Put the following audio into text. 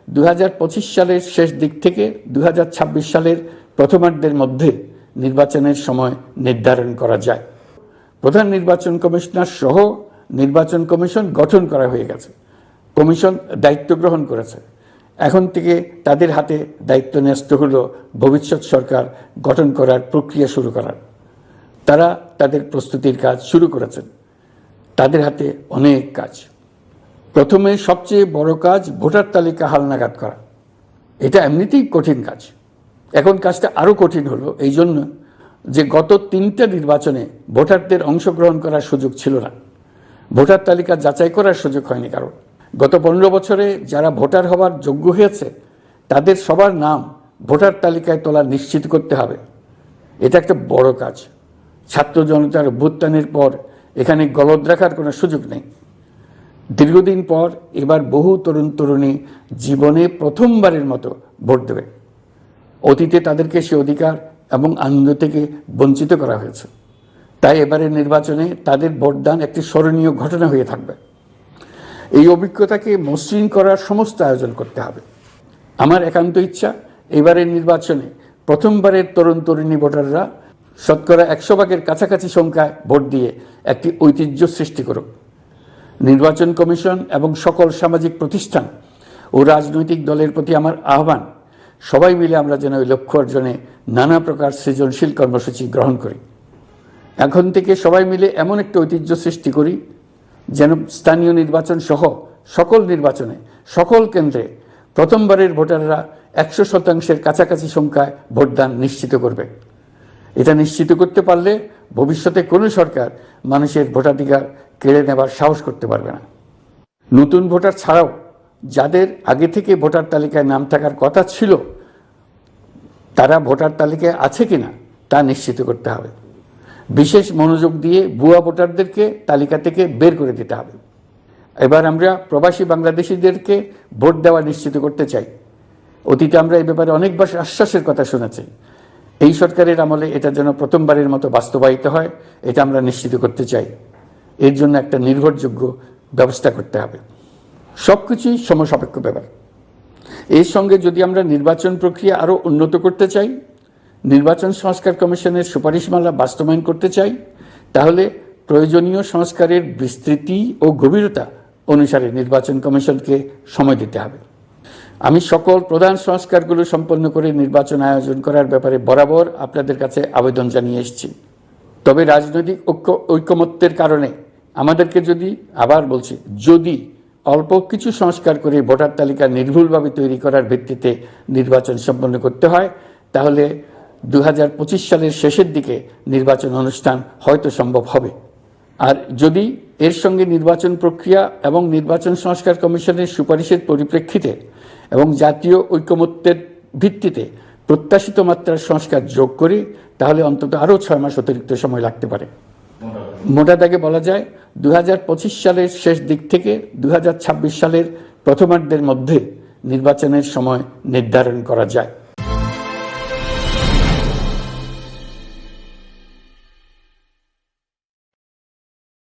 2025 সালের শেষ দিক থেকে 2026 সালের প্রথমার্ধের মধ্যে নির্বাচনের সময় নির্ধারণ করা যায়। প্রধান নির্বাচন কমিশনার সহ নির্বাচন কমিশন গঠন করা হয়ে গেছে। কমিশন দায়িত্ব গ্রহণ করেছে। এখন থেকে তাদের হাতে দায়িত্ব ন্যস্ত হলো ভবিষ্যৎ সরকার গঠন করার প্রক্রিয়া শুরু করার। তারা তাদের প্রস্তুতির কাজ শুরু করেছেন। তাদের হাতে অনেক কাজ। প্রথমে সবচেয়ে বড় কাজ ভোটার তালিকা হালনাগাদ করা। এটা এমনিতেই কঠিন কাজ। এখন কাজটা আরও কঠিন হলো এই জন্য যে গত 3টা নির্বাচনে ভোটারদের অংশগ্রহণ করার সুযোগ ছিল না। ভোটার তালিকা যাচাই করার সুযোগ হয়নি কারণ। গত 15 বছরে যারা ভোটার হওয়ার যোগ্য হয়েছে তাদের সবার নাম ভোটার তালিকায় তোলা নিশ্চিত করতে হবে। এটা একটা বড় কাজ। ছাত্র জনতার অভ্যুত্থানের পর এখানে গলদ রাখার কোনো সুযোগ নেই। দীর্ঘদিন পর এবার বহু তরুণ তরুণী জীবনে প্রথমবারের মতো ভোট দেবে। অতীতে তাদেরকে সে অধিকার এবং আনন্দ থেকে বঞ্চিত করা হয়েছে। তাই এবারের নির্বাচনে তাদের ভোটদান একটি স্মরণীয় ঘটনা হয়ে থাকবে। এই অভিজ্ঞতাকে মসৃণ করার সমস্ত আয়োজন করতে হবে। আমার একান্ত ইচ্ছা এবারের নির্বাচনে প্রথমবারের তরুণ তরুণী ভোটাররা শতকরা 100 ভাগের কাছাকাছি সংখ্যায় ভোট দিয়ে একটি ঐতিহ্য সৃষ্টি করুক। নির্বাচন কমিশন এবং সকল সামাজিক প্রতিষ্ঠান ও রাজনৈতিক দলের প্রতি আমার আহ্বান, সবাই মিলে আমরা যেন ওই লক্ষ্য অর্জনে নানা প্রকার সৃজনশীল কর্মসূচি গ্রহণ করি। এখন থেকে সবাই মিলে এমন একটা ঐতিহ্য সৃষ্টি করি যেন স্থানীয় নির্বাচন সহ সকল নির্বাচনে সকল কেন্দ্রে প্রথমবারের ভোটাররা 100% কাছাকাছি সংখ্যায় ভোটদান নিশ্চিত করবে। এটা নিশ্চিত করতে পারলে ভবিষ্যতে কোনো সরকার মানুষের ভোটাধিকার কেড়ে নেবার সাহস করতে পারবে না। নতুন ভোটার ছাড়াও যাদের আগে থেকে ভোটার তালিকায় নাম থাকার কথা ছিল তারা ভোটার তালিকায় আছে কিনা তা নিশ্চিত করতে হবে। বিশেষ মনোযোগ দিয়ে ভুয়া ভোটারদেরকে তালিকা থেকে বের করে দিতে হবে। এবার আমরা প্রবাসী বাংলাদেশিদেরকে ভোট দেওয়া নিশ্চিত করতে চাই। অতীতে আমরা এই ব্যাপারে অনেকবার আশ্বাসের কথা শুনেছি। এই সরকারের আমলে এটা যেন প্রথমবারের মতো বাস্তবায়িত হয়, এটা আমরা নিশ্চিত করতে চাই। এর জন্য একটা নির্ভরযোগ্য ব্যবস্থা করতে হবে। সবকিছুই সমসাপেক্ষ ব্যাপার। এর সঙ্গে যদি আমরা নির্বাচন প্রক্রিয়া আরও উন্নত করতে চাই, নির্বাচন সংস্কার কমিশনের সুপারিশমালা বাস্তবায়ন করতে চাই, তাহলে প্রয়োজনীয় সংস্কারের বিস্তৃতি ও গভীরতা অনুসারে নির্বাচন কমিশনকে সময় দিতে হবে। আমি সকল প্রধান সংস্কারগুলো সম্পন্ন করে নির্বাচন আয়োজন করার ব্যাপারে বরাবর আপনাদের কাছে আবেদন জানিয়ে এসেছি। তবে রাজনৈতিক ঐকমত্যের কারণে আমাদেরকে যদি অল্প কিছু সংস্কার করে ভোটার তালিকা নির্ভুলভাবে তৈরি করার ভিত্তিতে নির্বাচন সম্পন্ন করতে হয়, তাহলে 2025 সালের শেষের দিকে নির্বাচন অনুষ্ঠান হয়তো সম্ভব হবে। আর যদি এর সঙ্গে নির্বাচন প্রক্রিয়া এবং নির্বাচন সংস্কার কমিশনের সুপারিশের পরিপ্রেক্ষিতে এবং জাতীয় ঐকমত্যের ভিত্তিতে প্রত্যাশিত মাত্রার সংস্কার যোগ করি, তাহলে অন্তত আরও 6 মাস অতিরিক্ত সময় লাগতে পারে। মোটা দাগে বলা যায় 2025 সালের শেষ দিক থেকে 2026 সালের প্রথমার্ধের মধ্যে নির্বাচনের সময় নির্ধারণ করা যায়।